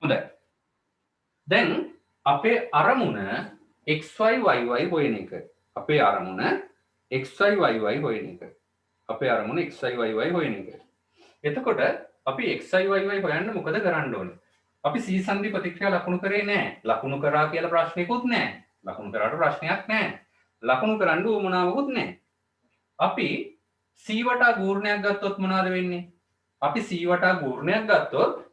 හොඳයි. දැන් අපේ අරමුණ xy yy හොයන එක. අපේ අරමුණ xy yy හොයන එක. අපේ අරමුණ xy yy හොයන එක. එතකොට අපි xy yy හොයන්න මොකද කරන්න ඕනේ? අපි C සංදි ප්‍රතික්‍රියා ලකුණු කරේ නැහැ. ලකුණු කරා කියලා ප්‍රශ්නයකුත් නැහැ. ලකුණු කරාට ප්‍රශ්නයක් නැහැ. ලකුණු කරන්න උවමනාවකුත් නැහැ. අපි C වටා ගූර්ණයක් ගත්තොත් මොනවද වෙන්නේ? අපි C වටා ගූර්ණයක් ගත්තොත්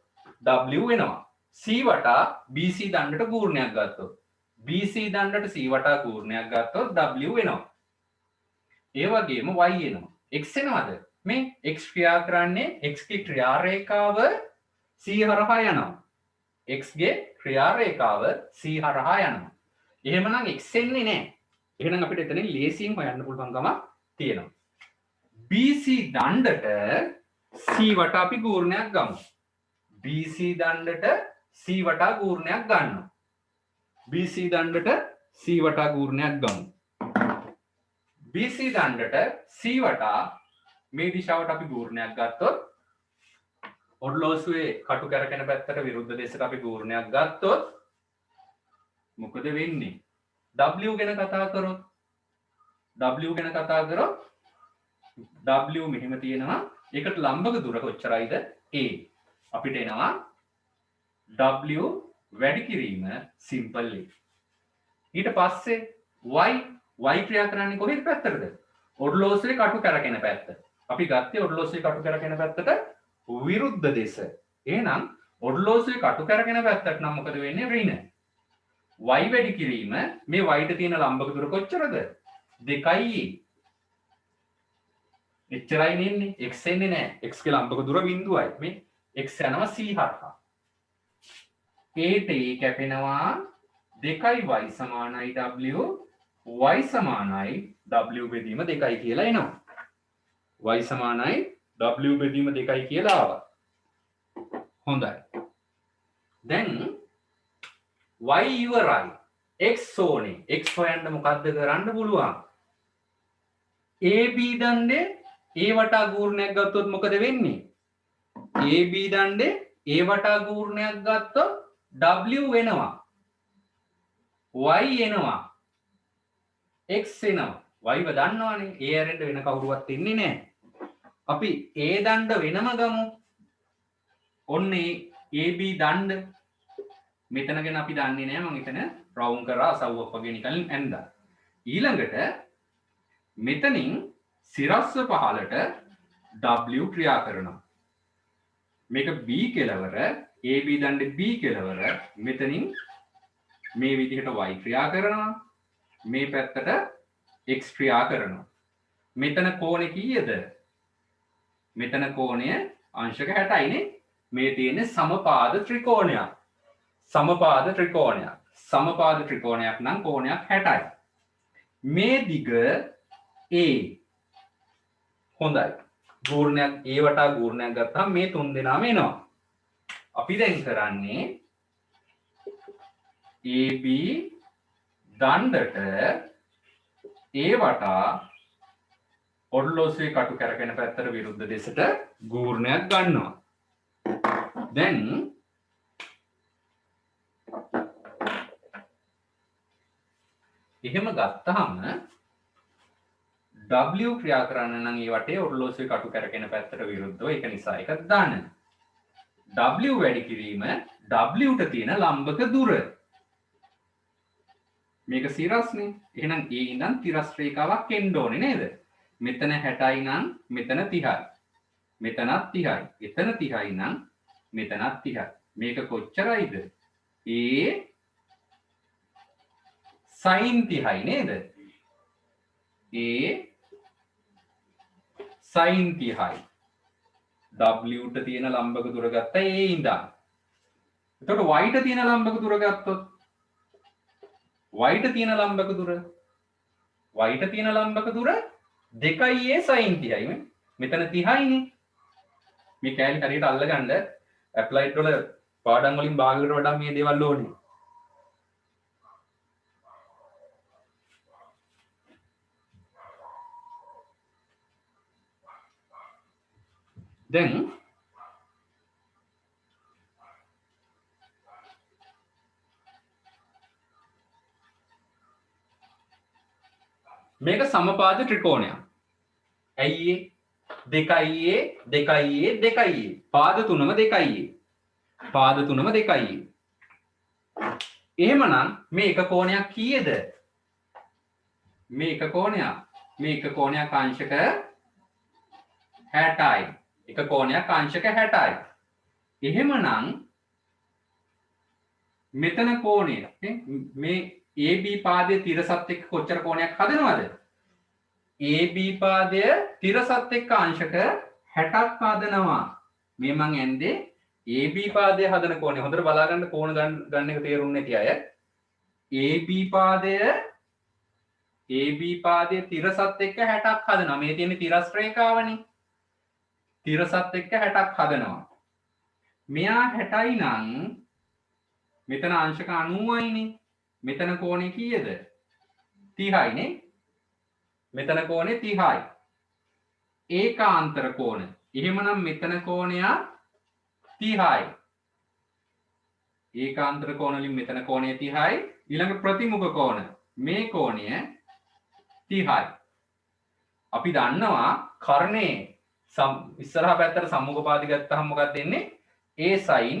W වෙනවා. C වටා BC දණ්ඩට ගූර්ණයක් ගත්තොත් BC දණ්ඩට C වටා ගූර්ණයක් ගත්තොත් W වෙනවා. ඒ වගේම Y එනවා. X එනවද? මේ X ක්‍රියා කරන්නේ X ගේ ක්‍රියා රේඛාව C හරහා යනවා. X ගේ ක්‍රියා රේඛාව C හරහා යනවා. එහෙමනම් X එන්නේ නැහැ. එහෙනම් අපිට එතනින් ලේසියෙන් හොයන්න පුළුවන්කම තියෙනවා. BC දණ්ඩට C වටා අපි ගූර්ණයක් ගමු. BC දණ්ඩට C වටා ගූර්ණයක් ගන්නවා. BC දණ්ඩට C වටා ගූර්ණයක් ගමු. BC දණ්ඩට C වටා මේ දිශාවට අපි ගූර්ණයක් ගත්තොත් ඔර්ලෝසුවේ කටු කැරකෙන පැත්තට විරුද්ධ දෙසට අපි ගූර්ණයක් ගත්තොත් මොකද වෙන්නේ? W ගැන කතා කරොත් W මෙහෙම තියෙනවා. ඒකට ලම්බක දුර කොච්චරයිද? A. අපිට එනවා W වැඩි කිරීම සිම්පල් A. ඊට පස්සේ y ක්‍රියා කරන්නේ කොහෙද පැත්තටද? ඔර්ලෝසුවේ කටු කැරකෙන පැත්ත. අපි ගත්තේ ඔර්ලෝසුවේ කටු කැරකෙන පැත්තට විරුද්ධ දෙස. එහෙනම් ඔර්ලෝසුවේ කටු කැරකෙන පැත්තට නම් මොකද වෙන්නේ? ඍණ. y වැඩි කිරීම මේ y ට තියෙන ලම්බක දුර කොච්චරද? 2a. එච්චරයි නෙන්නේ. x එන්නේ නැහැ. x ගේ ලම්බක දුර බිඳුවයි. මේ x යනවා c හරහා. a ට a කැපෙනවා 2y සමානයි w, y සමානයි w බෙදීම 2යි කියලා එනවා. y සමානයි w බෙදීම 2යි කියලා ආවා. හොඳයි. දැන් y ඉවරයි. x ඕනේ. x හොයන්න මොකද්ද කරන්න පුළුවන්? AB දණ්ඩේ A වටා ගූර්ණයක් ගත්තොත් මොකද වෙන්නේ? AB දණ්ඩේ A වටා ගූර්ණයක් ගත්තොත් W වෙනවා. Y එනවා. X එනවා. Y ව දන්නවනේ. A ඇරෙන්න වෙන කවුරුවත් ඉන්නේ නැහැ. අපි A දණ්ඩ වෙනම ගමු. ඔන්නේ AB දණ්ඩ. මෙතන ගැන අපි දන්නේ නැහැ. මම එතන රවුම් කරා අසව්වක් වගේ නිකන් ඇඳලා. ඊළඟට මෙතනින් සිරස්ව පහලට W ක්‍රියා කරනවා. මේක B කෙලවර, AB දණ්ඩේ B කෙලවර. මෙතනින් මේ විදිහට y ක්‍රියා කරනවා. මේ පැත්තට x ක්‍රියා කරනවා. මෙතන කෝණය කීයද? මෙතන කෝණය අංශක 60යි නේ. මේ තියෙන්නේ සමපාද ත්‍රිකෝණයක්. සමපාද ත්‍රිකෝණයක් නම් කෝණයක් 60යි. මේ දිග A. හොඳයි. ගූර්ණයක් A වටා ගූර්ණයක් ගත්තාම මේ තුන් දෙනාම එනවා. අපි දැන් කරන්නේ AB දණ්ඩට A වටා ඔර්ලෝසුවේ කටු කැරකෙන පැත්තට විරුද්ධ දෙසට ගූර්ණයක් ගන්නවා. දැන් එහෙම ගත්තාම W ක්‍රියා කරන්න නම් ඒ වටේ ඔර්ලෝසුවේ කටු කැරකෙන පැත්තට විරුද්ධව ඒක නිසා එක දාන්න. W වැඩි කිරීම W ට තියෙන ලම්බක දුර. මේක සිරස්නේ. එහෙනම් A ඉඳන් තිරස් රේඛාවක් එන්න ඕනේ නේද? මෙතන 60යි නම් මෙතන 30යි. මෙතනත් 30යි. එතන 30යි නම් මෙතනත් 30යි. මේක කොච්චරයිද? A sin 30යි නේද? A sin 30යි. W ට තියෙන ලම්බක දුර ගත්තා A ඉඳන්. එතකොට y ට තියෙන ලම්බක දුර ගත්තොත් y ට තියෙන ලම්බක දුර 2a sin 30යි. මෙතන 30යිනේ. මේ කෑලි හරියට අල්ලගන්න ඇප්ලයිඩ් වල පාඩම් වලින් භාගවලට වඩා මේ දේවල් ඕනේ. දැන් මේක සමපාද ත්‍රිකෝණයක්. ඇයි දෙකයි දෙකයි පාද තුනම දෙකයි. පාද තුනම දෙකයි. එහෙමනම් මේ එක කෝණයක් කීයද? මේ එක කෝණයක් අංශක 60යි. එක කෝණයක් අංශක 60යි. එහෙමනම් මෙතන කෝණය මේ AB පාදයේ තිරසත් එක්ක කොච්චර කෝණයක් හදනවද? AB පාදය තිරසත් එක්ක අංශක 60ක් හදනවා. මේ මං ඇන්දේ AB පාදය හදන කෝණය. හොඳට බලා ගන්න කෝණ ගන්න එක තේරුම් නැති අය. AB පාදයේ තිරසත් එක්ක 60ක් හදනවා. මේ තියෙන තිරස් රේඛාවනේ. තිරසත් එක්ක 60ක් හදනවා. මෙයා 60යි නම් මෙතන අංශක 90යිනේ. මෙතන කෝණය කීයද? 30යිනේ. මෙතන කෝණය 30යි. ඒකාන්තර කෝණ. එහෙමනම් මෙතන කෝණය 30යි. ඒකාන්තර කෝණ වලින් මෙතන කෝණය 30යි. ඊළඟ ප්‍රතිමුඛ කෝණ. මේ කෝණය 30යි. අපි දන්නවා කර්ණයේ ඉස්සරහා පැත්තට සම්මුඛ පාදි ගත්තාම මොකක්ද වෙන්නේ? A sin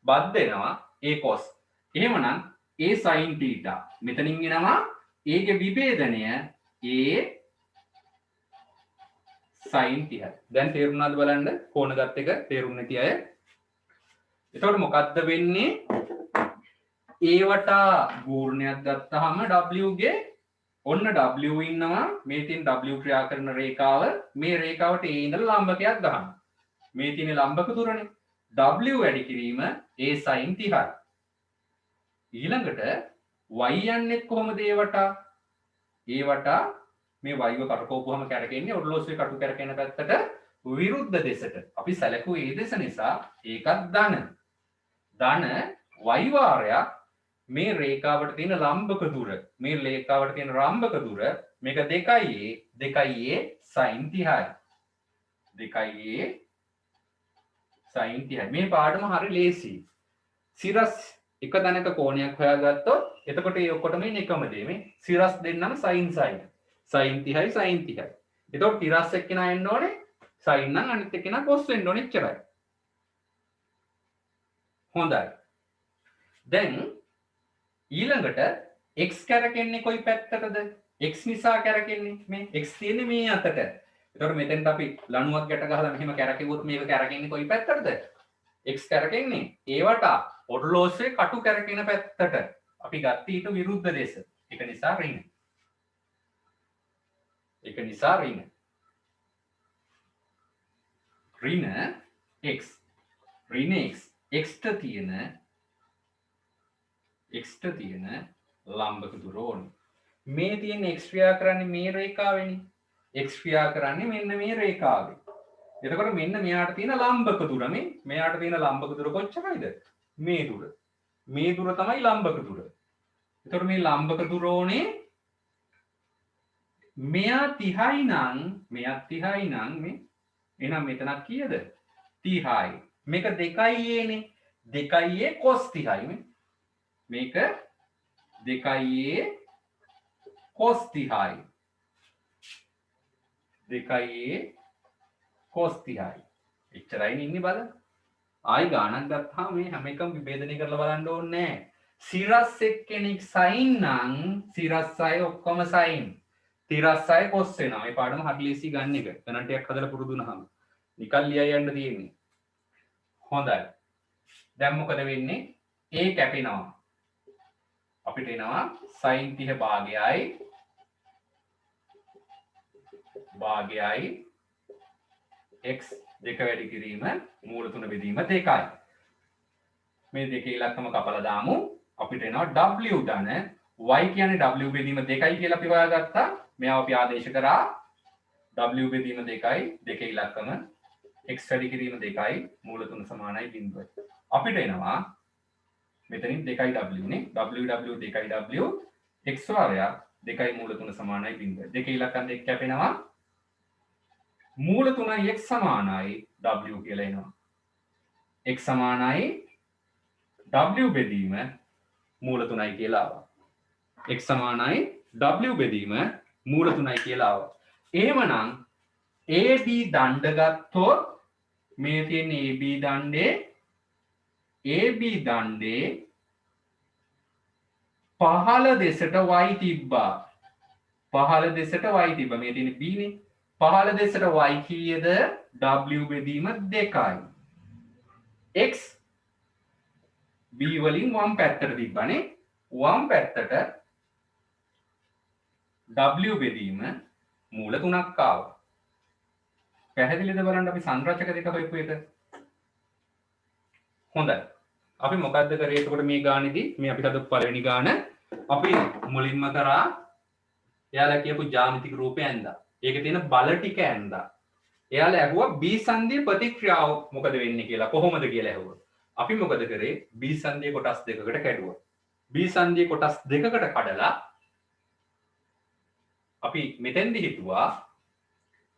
බද් වෙනවා A cos. එහෙමනම් A sin theta. මෙතනින් එනවා A ගේ විභේදනය A sin 30. දැන් තේරුණාද බලන්න කෝණ ගත් එක තේරුම් නැති අය. එතකොට මොකද්ද වෙන්නේ? A වටා ගූර්ණයක් ගත්තාම W ගේ ඔන්න W ඉන්නවා. මේ තියෙන W ක්‍රියා කරන රේඛාව මේ රේඛාවට A ඉඳලා ලම්බකයක් ගහනවා. මේ තියෙන ලම්බක දුරනේ. W වැඩි කිරීම A sin 30යි. ඊළඟට y යන්නේ කොහොමද A වටා? A වටා මේ y ව කටකෝපුවම කැරකෙන්නේ ඔරලෝසුවේ කටු කැරකෙන පැත්තට විරුද්ධ දෙසට. අපි සැලකුවේ ඒ දෙස නිසා ඒකත් ධන. ධන y වාරයක් මේ රේඛාවට තියෙන ලම්බක දුර. මේ රේඛාවට තියෙන ලම්බක දුර මේක 2a sin 30යි. 2a sin 30යි. මේ පාඩම හරි ලේසි. සිරස් එක තැනක කෝණයක් හොයාගත්තොත් එතකොට ඒ ඔක්කොටම ඉන්නේ එකම දේ. මේ සිරස් දෙන්නම sin sin 30යි sin 30යි. එතකොට තිරස් එක්කෙනා එන්න ඕනේ sin නම් අනිත් එක්කෙනා cos වෙන්න ඕනේ එච්චරයි. හොඳයි. දැන් ඊළඟට x කැරකෙන්නේ කොයි පැත්තටද? x නිසා කැරකෙන්නේ මේ x තියෙන්නේ මේ අතට. එතකොට මෙතෙන්ට අපි ලණුවක් ගැට ගහලා මෙහෙම කැරකෙවොත් මේක කැරකෙන්නේ කොයි පැත්තටද? x කැරකෙන්නේ ඒවට ඔරලෝසුවේ කටු කැරකෙන පැත්තට. අපි ගත්තේ ඊට විරුද්ධ දේශ. ඒක නිසා ඍණ. ඍණ x. ඍණ x. x ට තියෙන ලම්බක දුර ඕනේ. මේ තියෙන x ක්‍රියා කරන්නේ මේ රේඛාවෙනේ. x ක්‍රියා කරන්නේ මෙන්න මේ රේඛාවේ. එතකොට මෙන්න මෙයාට තියෙන ලම්බක දුර මෙයාට තියෙන ලම්බක දුර කොච්චරයිද? මේ දුර. මේ දුර තමයි ලම්බක දුර. එතකොට මේ ලම්බක දුර ඕනේ මෙයා 30යි නම් මේ එහෙනම් මෙතනක් කීයද? 30යි. මේක 2a නේ. 2a cos 30යි මේ. මේක 2a cos 30යි. 2a cos 30යි. එච්චරයි ඉන්නේ බලන්න. ආයි ගානක් ගත්තාම මේ හැම එකම විභේදනය කරලා බලන්න ඕනේ නැහැ. සිරස් එක්කෙනෙක් sin නම් සිරස් අය ඔක්කොම sin. තිරස් අය cos වෙනවා. මේ පාඩම හරි ලේසි ගන්න එක. ගණන් ටිකක් හදලා පුරුදු වුණාම නිකන් ලියයි යන්න තියෙන්නේ. හොඳයි. දැන් මොකද වෙන්නේ? a කැපෙනවා. අපිට එනවා sin 30 භාගයයි x දෙක වැඩි කිරීම මූල 3 බෙදීම 2යි. මේ දෙකේ ඉලක්කම කපලා දාමු. අපිට එනවා w ධන y කියන්නේ w බෙදීම 2යි කියලා අපි හොයාගත්තා. මෙයාව අපි ආදේශ කරා w බෙදීම 2යි දෙකේ ඉලක්කම x වැඩි කිරීම 2යි මූල 3 සමානයි 0යි. අපිට එනවා මෙතනින් 2යි w නේ. w 2යි w x වාරයක් 2යි මූල 3 සමානයි 0යි. දෙකේ ඉලක්කම් දෙක කැපෙනවා. මූල 3යි x සමානයි w කියලා එනවා. x සමානයි w බෙදීම මූල 3යි කියලා ආවා. x සමානයි w බෙදීම මූල 3යි කියලා ආවා. එහෙමනම් AB දණ්ඩ ගත්තොත් මේ තියෙන AB දණ්ඩේ පහළ දෙසට y තිබ්බා. පහළ දෙසට y තිබ්බා. මේ තියෙන b නේ. පහළ දෙසට y කීයද? w බෙදීම 2යි. x b වලින් වම් පැත්තට තිබ්බනේ. වම් පැත්තට w බෙදීම මූල 3ක් ආවා. පැහැදිලිද බලන්න අපි සංරචක දෙක හොයපු එක. හොඳයි. අපි මොකද්ද කරේ එතකොට මේ ගානේදී? මේ අපි හදපු පළවෙනි ගාන අපි මුලින්ම කරා එයාලා කියපු ජ්‍යාමිතික රූපය ඇඳා. ඒකේ තියෙන බල ටික ඇඳා. එයාලා ඇහුවා B සංදියේ ප්‍රතික්‍රියාව මොකද වෙන්නේ කියලා. කොහොමද කියලා ඇහුවා. අපි මොකද කරේ? B සංදියේ කොටස් දෙකකට කැඩුවා. B සංදියේ කොටස් දෙකකට කඩලා අපි මෙතෙන්දි හිතුවා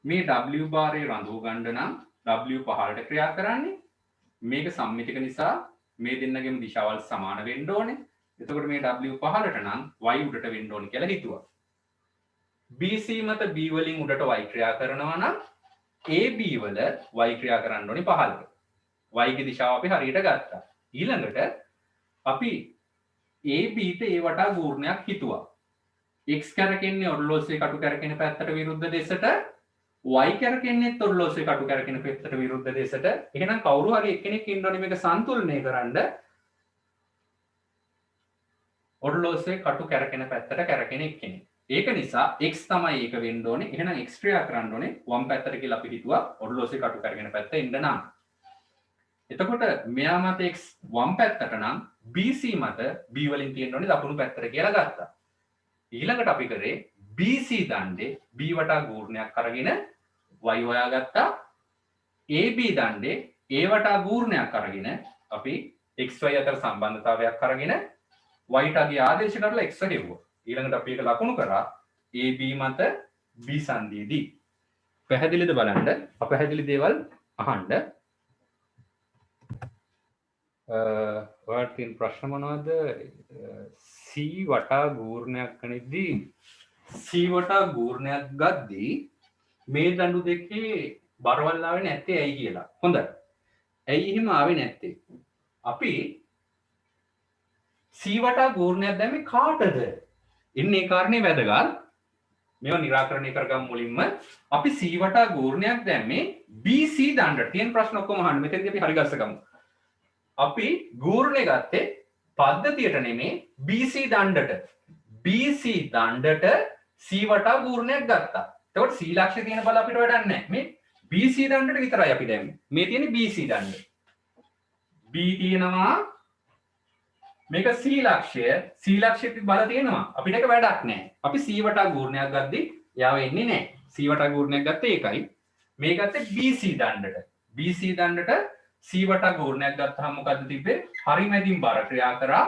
මේ W බාරේ රඳව ගන්න නම් W පහළට ක්‍රියා කරන්නේ. මේක සම්මිතික නිසා මේ දෙන්නගේම දිශාවල් සමාන වෙන්න ඕනේ. එතකොට මේ W පහළට නම් y උඩට වෙන්න ඕනේ කියලා හිතුවා. BC මත B වලින් උඩට y ක්‍රියා කරනවා නම් AB වල y ක්‍රියා කරන්න ඕනේ පහළට. y ගේ දිශාව අපි හරියට ගත්තා. ඊළඟට අපි AB ට ඒ වටා ගූර්ණයක් හිතුවා. x කැරකෙන්නේ ඔරලෝසුවේ කටු කැරකෙන පැත්තට විරුද්ධ දෙසට, y කැරකෙන්නේත් ඔරලෝසුවේ කටු කැරකෙන පැත්තට විරුද්ධ දෙසට. එහෙනම් කවුරු හරි එක්කෙනෙක් ඉන්න ඕනේ මේක සන්තුලනය කරන්න. ඔරලෝසුවේ කටු කැරකෙන පැත්තට කැරකෙන එක්කෙනෙක්. ඒක නිසා x තමයි ඒක වෙන්න ඕනේ. එහෙනම් x ක්‍රියා කරන්න ඕනේ වම් පැත්තට කියලා අපි හිතුවා. ඔරලෝසුවේ කටු කැරකෙන පැත්ත ඉන්න නම්. එතකොට මෙයා මත x වම් පැත්තට නම් BC මත B වලින් තියෙන්න ඕනේ දකුණු පැත්තට කියලා ගත්තා. ඊළඟට අපි කරේ BC දණ්ඩේ B වටා ගූර්ණයක් අරගෙන y හොයාගත්තා. AB දණ්ඩේ A වටා ගූර්ණයක් අරගෙන අපි xy අතර සම්බන්ධතාවයක් අරගෙන y ට අගේ ආදේශ කරලා x හෙව්වා. ඊළඟට අපි ඒක ලකුණු කරා AB මත B සංදියේදී. පැහැදිලිද බලන්න? අපැහැදිලි දේවල් අහන්න. ඔයාලට තියෙන ප්‍රශ්න මොනවද? C වටා ගූර්ණයක් ගනිද්දී C වටා ගූර්ණයක් ගද්දී මේ දඬු දෙකේ බරවල් ආවේ නැත්තේ ඇයි කියලා. හොඳයි. ඇයි එහෙම ආවේ නැත්තේ? අපි C වටා ගූර්ණයක් දැම්මේ කාටද? ඉන්නේ ඒ කාරණේ වැදගත්. මේවා निराකරණය කරගමු මුලින්ම. අපි C වටා ගූර්ණයක් දැම්මේ BC දණ්ඩට. තියෙන ප්‍රශ්න ඔක්කොම අහන්න. මෙතෙන්දී අපි හරි ගස්සගමු. අපි ගූර්ණය ගත්තේ පද්ධතියට නෙමේ BC දණ්ඩට. BC දණ්ඩට C වටා ගූර්ණයක් ගත්තා. එතකොට C ලක්ෂ්‍ය තියෙන බල අපිට වැඩක් නැහැ. මේ BC දණ්ඩට විතරයි අපි දැම්මේ. මේ තියෙන්නේ BC දණ්ඩ. B තියෙනවා. මේක C ලක්ෂ්‍ය. C ලක්ෂ්‍යෙත් බල තියෙනවා. අපිට ඒක වැඩක් නැහැ. අපි C වටා ගූර්ණයක් ගද්දි යාව එන්නේ නැහැ. C වටා ගූර්ණයක් ගත්තේ ඒකයි. මේ ගත්තේ BC දණ්ඩට. BC දණ්ඩට C වටා ගූර්ණයක් ගත්තාම මොකද්ද තිබ්බේ? හරි මැදින් බර ක්‍රියා කරා.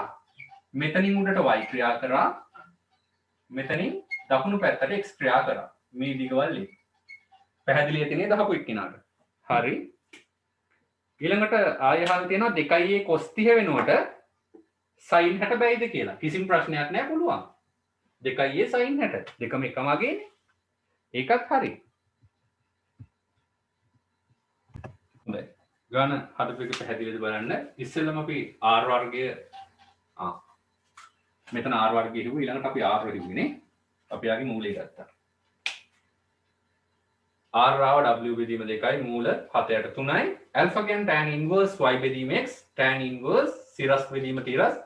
මෙතනින් උඩට y ක්‍රියා කරා. මෙතනින් දකුණු පැත්තට x ක්‍රියා කරා. මේ දිගවල් එක. පැහැදිලි ඇතිනේ දහපු එක්කිනාට. හරි. ඊළඟට ආයෙ අහලා තියෙනවා 2a cos 30 වෙනුවට sin 60 බැයිද කියලා. කිසිම ප්‍රශ්නයක් නැහැ පුළුවන්. 2a sin 60. දෙකම එකම වගේනේ. ඒකත් හරි. හොඳයි. ගාන හදපු එක පැහැදිලිද බලන්න. ඉස්සෙල්ලම අපි r වර්ගය මෙතන r වර්ගය හිව්ව ඊළඟට අපි r හිව්වනේ. අපි ආගේ මූලය ගත්තා. r ආව w බෙදීම 2යි මූල 7ට 3යි. alpha කියන්නේ tan inverse y බෙදීම x, tan inverse සිරස් බෙදීම තිරස්,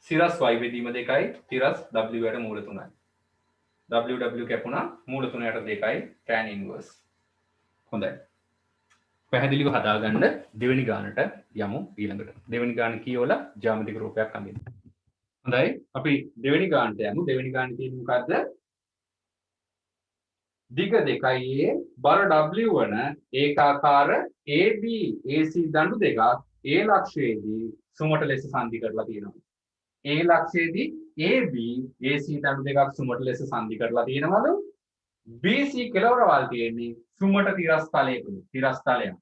සිරස් y බෙදීම 2යි, තිරස් w යට මූල 3යි. w කැපුණා මූල 3ට 2යි tan inverse. හොඳයි. පැහැදිලිව හදාගන්න දෙවෙනි ගානට යමු ඊළඟට. දෙවෙනි ගාන කියවලා ජ්‍යාමිතික රූපයක් අඳින්න. හොඳයි. අපි දෙවෙනි ගානට යමු. දෙවෙනි ගානේ තියෙන්නේ මොකද්ද? දිග 2යි බර w වන ඒකාකාර AB AC දඬු දෙකක් A ලක්ෂයේදී සුමට ලෙස සංදි කරලා තියෙනවා. A ලක්ෂයේදී AB AC දඬු දෙකක් සුමට ලෙස සංදි කරලා තියෙනවලු. BC කෙළවරවල් තියෙන්නේ සුමට තිරස්තලයකලු. තිරස්තලයක්.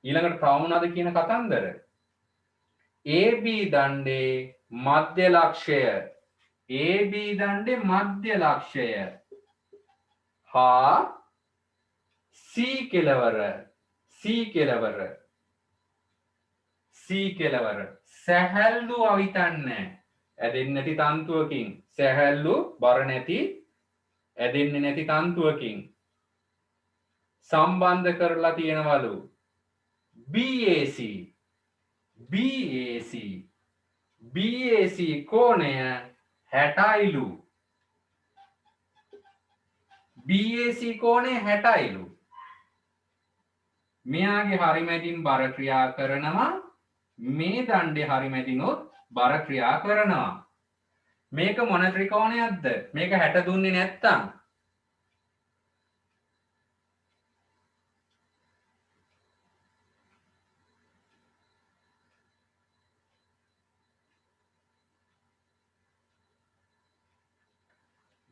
ඊළඟට තව මොනවද කියන කතන්දර? AB දණ්ඩේ මධ්‍ය ලක්ෂය AB දණ්ඩේ මධ්‍ය ලක්ෂය හා C කෙලවර සැහැල්ලු අවිතන්න ඇදෙන්නේ නැති තන්තුවකින් සැහැල්ලු බර නැති ඇදෙන්නේ නැති තන්තුවකින් සම්බන්ධ කරලා තියෙනවලු BAC කෝණය 60යිලු BAC කෝණය 60යිලු මෙයාගේ හරිමැදින් බර ක්‍රියා කරනවා මේ දණ්ඩේ හරිමැදිනොත් බර ක්‍රියා කරනවා මේක මොන ත්‍රිකෝණයක්ද මේක 60 දුන්නේ නැත්තම්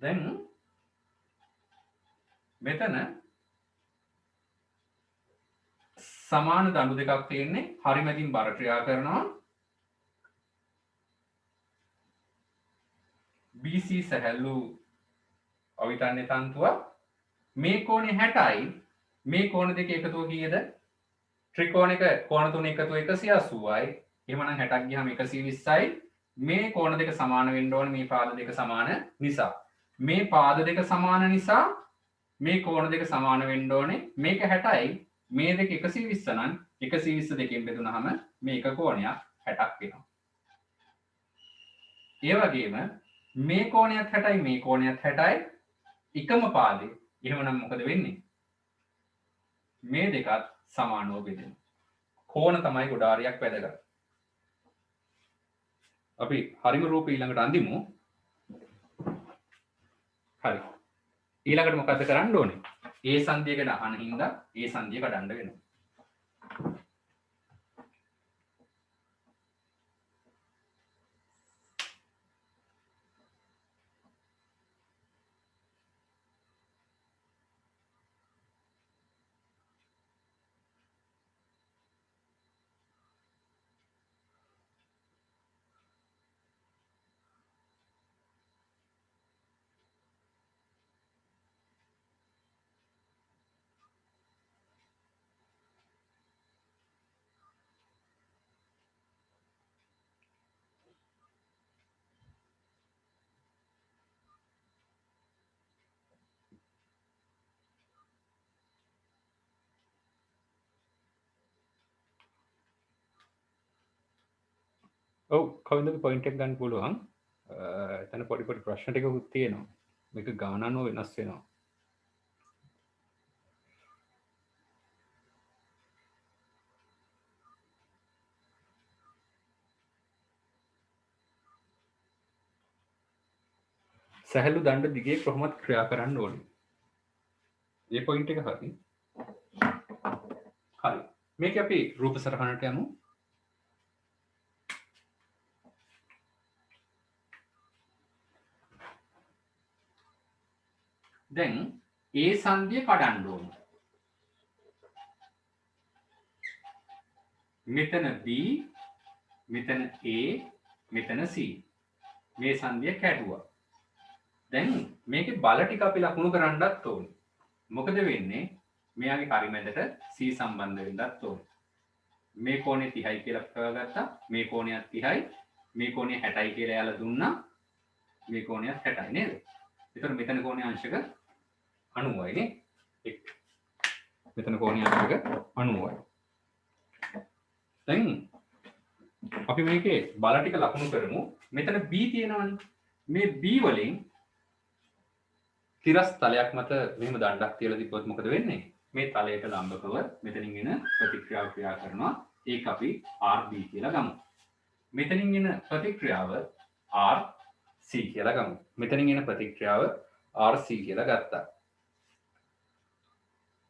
දැන් මෙතන සමාන දඬු දෙකක් තියෙන්නේ හරිමැදින් බර ක්‍රියා කරනවා BC සැහැල්ලු අවිතන්නේ තන්තුව මේ කෝණය 60යි මේ කෝණ දෙක එකතුව කීයද ත්‍රිකෝණයක කෝණ තුන එකතුව 180යි එහෙමනම් 60ක් ගියාම 120යි මේ කෝණ දෙක සමාන වෙන්න ඕනේ මේ පාද දෙක සමාන නිසා මේ පාද දෙක සමාන නිසා මේ කෝණ දෙක සමාන වෙන්න ඕනේ මේක 60යි මේ දෙක 120 නම් 120 දෙකෙන් බෙදුනහම මේ එක කෝණයක් 60ක් වෙනවා ඒ වගේම මේ කෝණයක් 60යි මේ කෝණයක් 60යි එකම පාදේ එහෙමනම් මොකද වෙන්නේ මේ දෙකත් සමානව බෙදෙනවා කෝණ තමයි ගොඩාරියක් වැදගත් අපි හරිම රූප ඊළඟට අඳිමු හරි ඊළඟට මොකද කරන්න ඕනේ ඒ සංදියකට අහන හින්දා ඒ සංදිය කඩන්න වෙනවා ඔව් කවින්දගේ පොයින්ට් එක ගන්න පුළුවන් එතන පොඩි ප්‍රශ්න ටිකකුත් තියෙනවා මේක ගානනෝ වෙනස් වෙනවා සැහැල්ලු දණ්ඩ දිගේ කොහොමද ක්‍රියා කරන්න ඕනේ මේ පොයින්ට් එක හරි මේක අපි රූප සරහනට යමු දැන් ඒ සංදිය කඩන්න ඕන මෙතන B මෙතන A මෙතන C මේ සංදිය කැඩුවා දැන් මේකේ බල ටික අපි ලකුණු කරන්නත් ඕනේ මොකද වෙන්නේ මෙයාගේ පරිමැදට C සම්බන්ධ වෙන්නත් ඕනේ මේ කෝණය 30යි කියලා කරගත්තා මේ කෝණයත් 30යි මේ කෝණය 60යි කියලා යාලා දුන්නා මේ කෝණයත් 60යි නේද එතකොට මෙතන කෝණය අංශක 90යි නේ මෙතන කෝණය අංශක 90යි දැන් අපි මේකේ බල ටික ලකුණු කරමු මෙතන B තියෙනවනේ මේ B වලින් තිරස් තලයක් මත මෙහෙම දණ්ඩක් තියලා තිබ්බොත් මොකද වෙන්නේ මේ තලයට ලම්බකව මෙතනින් එන ප්‍රතික්‍රියාව ක්‍රියා කරනවා ඒක අපි RB කියලා ගමු මෙතනින් එන ප්‍රතික්‍රියාව RC කියලා ගමු මෙතනින් එන ප්‍රතික්‍රියාව RC කියලා ගත්තා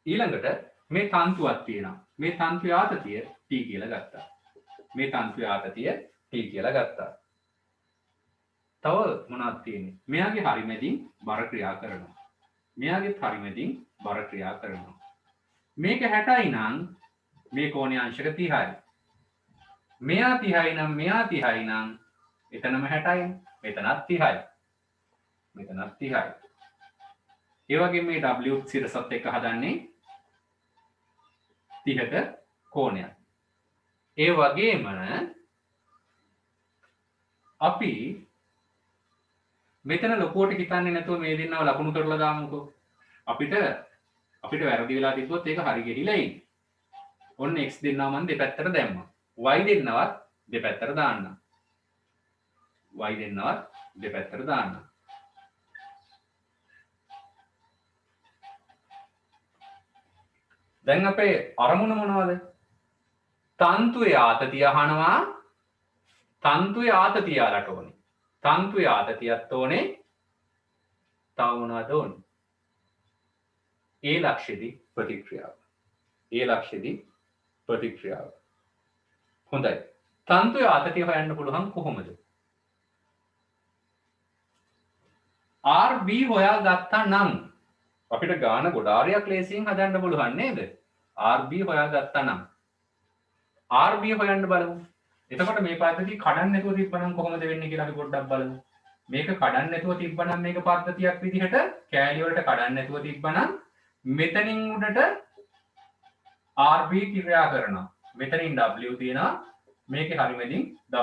ඊළඟට මේ තන්තුවක් තියෙනවා මේ තන්තුවේ ආතතිය T කියලා ගත්තා මේ තන්තුවේ ආතතිය T කියලා ගත්තා තව මොනවද තියෙන්නේ මෙයාගේ හරිමැදින් බර ක්‍රියා කරනවා මෙයාගේ හරිමැදින් බර ක්‍රියා කරනවා මේක 60යි නම් මේ කෝණය අංශක 30යි මෙයා 30යි නම් මෙයා 30යි නම් එතනම 60යි මෙතනත් 30යි මෙතනත් 30යි. ඒ වගේම මේ W සිරසත් එක්ක හදන්නේ 30ක කෝණයක්. ඒ වගේම අපි මෙතන ලොකුවට හිතන්නේ නැතුව මේ දෙන්නව ලකුණු කරලා දාමුකෝ. අපිට වැරදි වෙලා තිබ්බොත් ඒක හරි ගෙහිලා ඉන්නේ. ඔන්න x දෙන්නවා මම දෙපැත්තට දැම්මා. y දෙන්නවත් දෙපැත්තට දාන්නම්. y දෙන්නවත් දෙපැත්තට දාන්නම්. දැන් අපේ අරමුණ මොනවද? තන්තුවේ ආතතිය අහනවා. තන්තුවේ ආතතිය යාලට ඕනේ. තන්තුවේ ආතතියත් ඕනේ. තව මොනවද ඕනේ? ඒ ලක්ෂෙදි ප්‍රතික්‍රියාව. ඒ ලක්ෂෙදි ප්‍රතික්‍රියාව. හොඳයි. තන්තුවේ ආතතිය හොයන්න පුළුවන් කොහොමද? RB හොයාගත්තා නම් අපිට ගාන ගොඩාරියක් ලේසියෙන් හදන්න පුළුවන් නේද? RB හොයාගත්තා නම් RB හොයන්න බලමු. එතකොට මේ පද්ධතිය කඩන්න නැතුව තිබ්බනම් කොහොමද වෙන්නේ කියලා අපි පොඩ්ඩක් බලමු. මේක කඩන්න නැතුව තිබ්බනම් මේක පද්ධතියක් විදිහට කෑලි වලට කඩන්න නැතුව තිබ්බනම් මෙතනින් උඩට RB ක්‍රියා කරනවා. මෙතනින් W තියෙනවා. මේකේ හරියමෙන්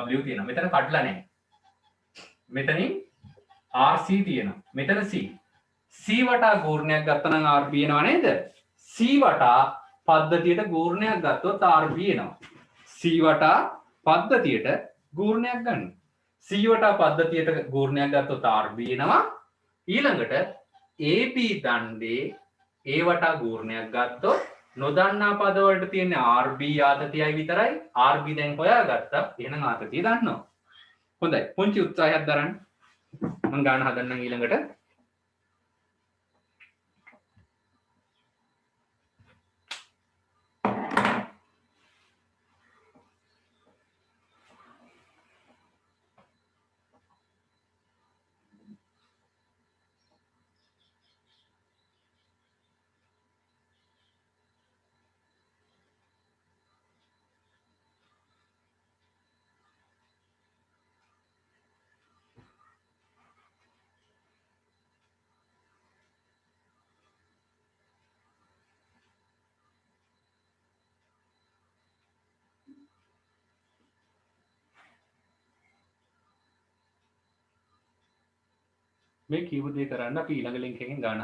W තියෙනවා. මෙතන කඩලා නැහැ. මෙතනින් RC තියෙනවා. මෙතන C. C වටා ගූර්ණයක් ගත්තා නම් RB එනවා නේද? C වටා පද්ධතියට ගූර්ණයක් ගත්තොත් RB එනවා. C වටා පද්ධතියට ගූර්ණයක් ගන්න. C වටා පද්ධතියට ගූර්ණයක් ගත්තොත් RB එනවා. ඊළඟට AB දණ්ඩේ A වටා ගූර්ණයක් ගත්තොත් නොදන්නා පද වලට තියෙන RB ආතතියයි විතරයි. RB දැන් හොයාගත්තා. එහෙනම් ආතතිය දන්නවා. හොඳයි. පුංචි උත්සාහයක් දරන්න. මම ගාන හදන්නම් ඊළඟට. මේ කිව් දේ කරන්න අපි ඊළඟ ලින්ක් එකෙන් ගාන